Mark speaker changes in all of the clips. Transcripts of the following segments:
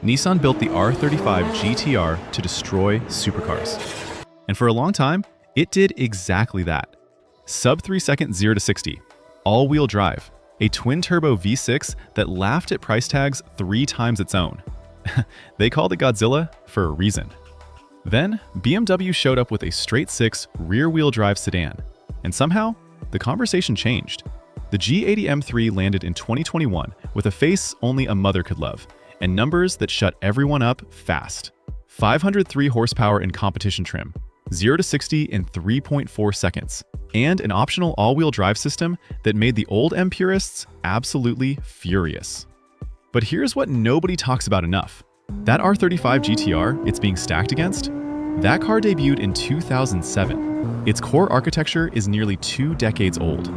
Speaker 1: Nissan built the R35 GT-R to destroy supercars. And for a long time, it did exactly that. Sub 3 second 0 to 60, all-wheel drive, a twin-turbo V6 that laughed at price tags 3 times its own. They called it Godzilla for a reason. Then, BMW showed up with a straight-six rear-wheel drive sedan, and somehow, the conversation changed. The G80 M3 landed in 2021 with a face only a mother could love, and numbers that shut everyone up fast. 503 horsepower in competition trim, 0 to 60 in 3.4 seconds, and an optional all-wheel drive system that made the old M purists absolutely furious. But here's what nobody talks about enough. That R35 GT-R it's being stacked against, that car debuted in 2007. Its core architecture is nearly 2 decades old,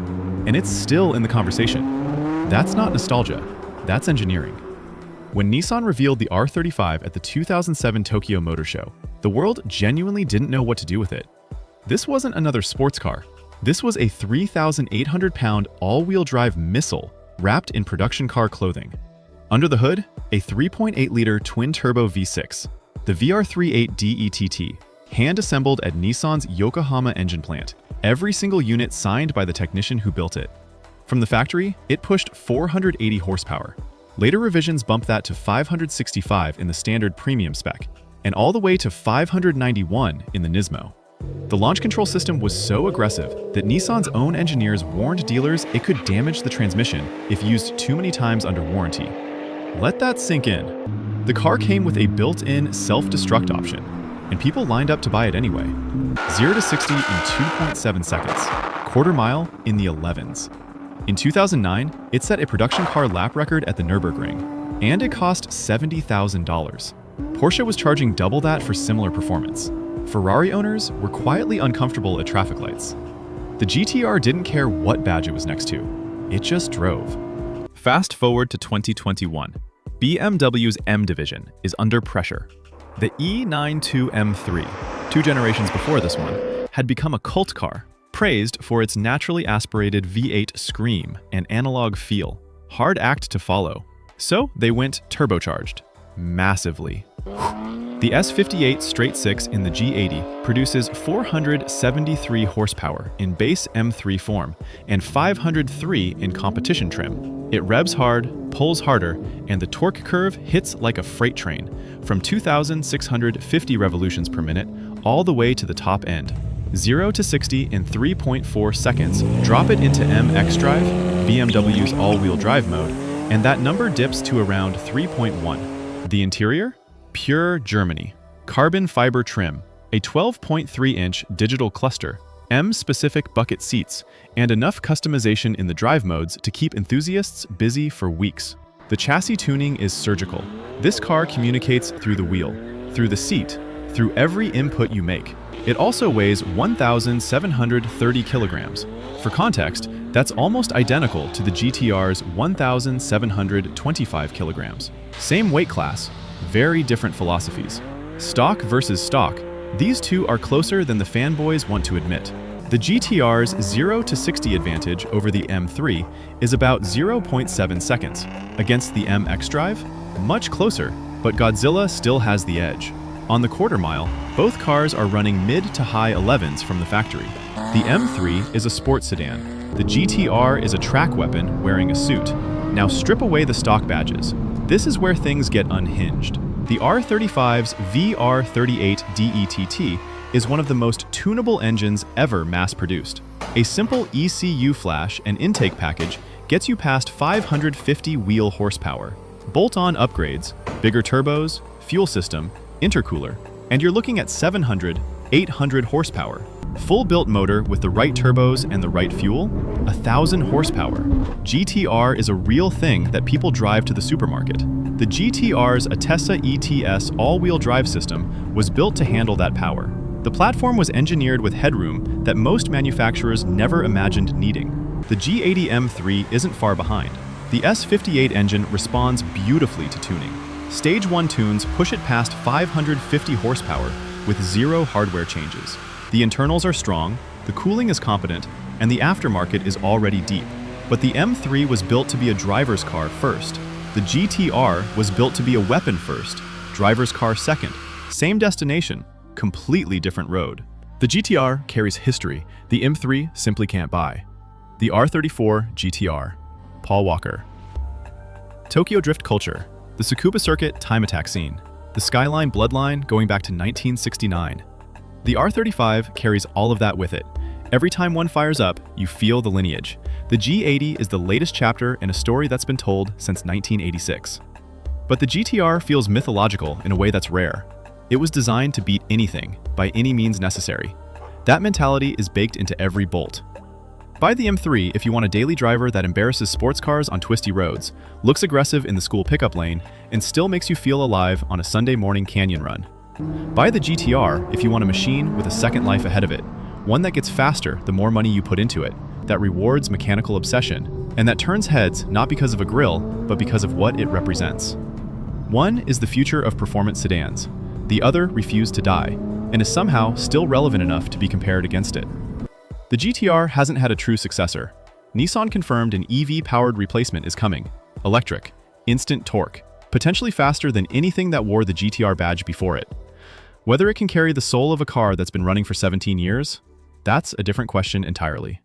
Speaker 1: and it's still in the conversation. That's not nostalgia, that's engineering. When Nissan revealed the R35 at the 2007 Tokyo Motor Show, the world genuinely didn't know what to do with it. This wasn't another sports car. This was a 3,800-pound all-wheel drive missile wrapped in production car clothing. Under the hood, a 3.8-liter twin-turbo V6, the VR38 DETT, hand-assembled at Nissan's Yokohama engine plant, every single unit signed by the technician who built it. From the factory, it pushed 480 horsepower. Later revisions bumped that to 565 in the standard premium spec, and all the way to 591 in the Nismo. The launch control system was so aggressive that Nissan's own engineers warned dealers it could damage the transmission if used too many times under warranty. Let that sink in. The car came with a built-in self-destruct option, and people lined up to buy it anyway. 0 to 60 in 2.7 seconds, quarter mile in the 11s. In 2009, it set a production car lap record at the Nürburgring, and it cost $70,000. Porsche was charging double that for similar performance. Ferrari owners were quietly uncomfortable at traffic lights. The GT-R didn't care what badge it was next to, it just drove. Fast forward to 2021. BMW's M division is under pressure. The E92 M3, 2 generations before this one, had become a cult car, praised for its naturally aspirated V8 scream and analog feel. Hard act to follow. So they went turbocharged. Massively. The S58 straight-six in the G80 produces 473 horsepower in base M3 form and 503 in competition trim. It revs hard, pulls harder, and the torque curve hits like a freight train, from 2,650 revolutions per minute all the way to the top end. 0 to 60 in 3.4 seconds, drop it into M xDrive, BMW's all-wheel drive mode, and that number dips to around 3.1. The interior? Pure Germany. Carbon fiber trim, a 12.3-inch digital cluster, M-specific bucket seats, and enough customization in the drive modes to keep enthusiasts busy for weeks. The chassis tuning is surgical. This car communicates through the wheel, through the seat, through every input you make. It also weighs 1,730 kilograms. For context, that's almost identical to the GT-R's 1,725 kilograms. Same weight class, very different philosophies. Stock versus stock, these two are closer than the fanboys want to admit. The GT-R's 0 to 60 advantage over the M3 is about 0.7 seconds. Against the M xDrive, much closer, but Godzilla still has the edge. On the quarter mile, both cars are running mid to high 11s from the factory. The M3 is a sports sedan. The GT-R is a track weapon wearing a suit. Now strip away the stock badges. This is where things get unhinged. The R35's VR38 DETT is one of the most tunable engines ever mass-produced. A simple ECU flash and intake package gets you past 550 wheel horsepower. Bolt-on upgrades, bigger turbos, fuel system, intercooler, and you're looking at 700, 800 horsepower. Full-built motor with the right turbos and the right fuel, 1,000 horsepower. GT-R is a real thing that people drive to the supermarket. The GT-R's Atessa ETS all-wheel drive system was built to handle that power. The platform was engineered with headroom that most manufacturers never imagined needing. The G80 M3 isn't far behind. The S58 engine responds beautifully to tuning. Stage 1 tunes push it past 550 horsepower with 0 hardware changes. The internals are strong, the cooling is competent, and the aftermarket is already deep. But the M3 was built to be a driver's car first. The GT-R was built to be a weapon first, driver's car second. Same destination, completely different road. The GT-R carries history the M3 simply can't buy. The R34 GT-R. Paul Walker. Tokyo drift culture. The Tsukuba circuit time attack scene. The Skyline bloodline going back to 1969. The R35 carries all of that with it. Every time one fires up, you feel the lineage. The G80 is the latest chapter in a story that's been told since 1986. But the GT-R feels mythological in a way that's rare. It was designed to beat anything, by any means necessary. That mentality is baked into every bolt. Buy the M3 if you want a daily driver that embarrasses sports cars on twisty roads, looks aggressive in the school pickup lane, and still makes you feel alive on a Sunday morning canyon run. Buy the GT-R if you want a machine with a second life ahead of it, one that gets faster the more money you put into it, that rewards mechanical obsession, and that turns heads not because of a grille, but because of what it represents. One is the future of performance sedans. The other refused to die, and is somehow still relevant enough to be compared against it. The GT-R hasn't had a true successor. Nissan confirmed an EV-powered replacement is coming. Electric, instant torque, potentially faster than anything that wore the GT-R badge before it. Whether it can carry the soul of a car that's been running for 17 years, that's a different question entirely.